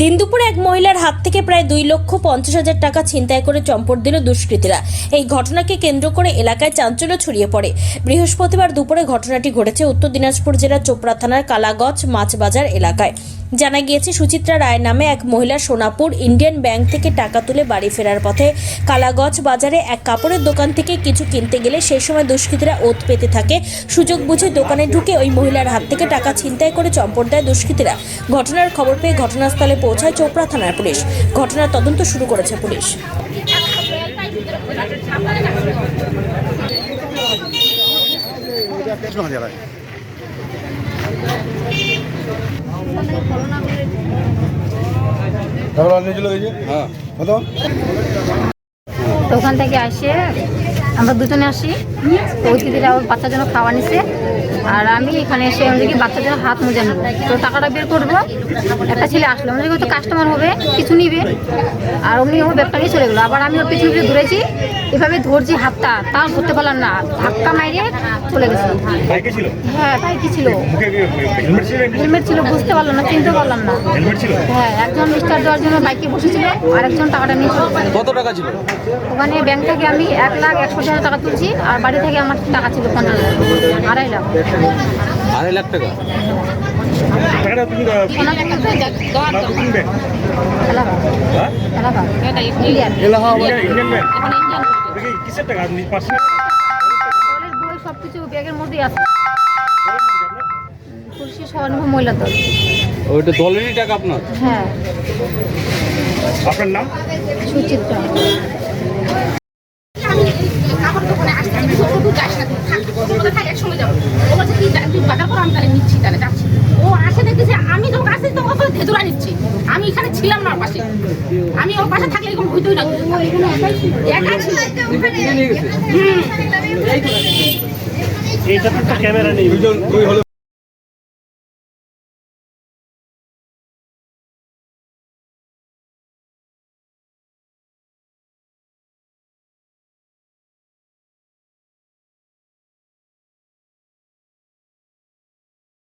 দিন দুপুরে এক মহিলার হাত থেকে প্রায় 2,50,000 টাকা ছিনতাই করে চম্পট দিল দুষ্কৃতীরা। এই ঘটনাকে কেন্দ্র করে এলাকায় চাঞ্চল্য ছড়িয়ে পড়ে। বৃহস্পতিবার দুপুরে ঘটনাটি ঘটেছে উত্তর দিনাজপুর জেলার চোপড়া থানার কালাগঞ্জ মাছবাজার এলাকায়। জানা গিয়েছে, সুচিত্রা রায় নামে এক মহিলা সোনাপুর ইন্ডিয়ান ব্যাংক থেকে টাকা তুলে বাড়ি ফেরার পথে কালাগঞ্জ বাজারে এক কাপড়ের দোকান থেকে কিছু কিনতে গেলে সেই সময় দুষ্কৃতীরা ওত পেতে থাকে। সুযোগ বুঝে দোকানে ঢুকে ওই মহিলার হাত থেকে টাকা ছিনতাই করে চম্পট দেয় দুষ্কৃতীরা। ঘটনার খবর পেয়ে ঘটনাস্থলে পৌঁছায় চোপড়া থানার পুলিশ। ঘটনার তদন্ত শুরু করেছে পুলিশ। ওখান থেকে আসে আমরা দুজনে আসি, ওই দিদিরা ওর বাচ্চার জন্য খাওয়া নিছে, আর আমি এখানে এসে ওদিকে বাচ্চার জন্য হাত মোজা নেবো, তো টাকাটা বের করবো। একটা ছেলে আসলো, আমাদের তো কাস্টমার হবে, কিছু নিবে, আর অমনি ও ব্যাগটা নিয়ে চলে গেলো। আবার আমি ওর পিছনে পিছনে ধরেছি, এভাবে ধরছি হাতটা, তাও ধরতে পারলাম না, ধাক্কা মারিয়ে চলে গেছে। হ্যাঁ, বাইকে ছিল, হেলমেট ছিল, বুঝতে পারলাম না, চিনতে পারলাম না। হ্যাঁ, একজন স্টার দেওয়ার জন্য বাইকে বসেছিল, আর একজন টাকাটা নিয়ে চলে গেছে। কত টাকা ছিল ওখানে ব্যাংক থেকে আমি 1,61,000 টাকা তুলছি, আর বাড়ি থেকে আমার টাকা ছিল 50,000, 2.5 লাখ। 2.5 লাখ টাকা। সবকিছু ব্যাগের মধ্যেই আছে। পুলিশের স্বর্ণভূম মহিলা দল। ওইটা দলেরই টাকা আপনার? হ্যাঁ। আপনার নাম? সুচিত্রা। আমি এখানে ছিলাম না, পাশে আমি ওর পাশে থাকলে এরকম হইতই না। এইটা তো ক্যামেরা নেই।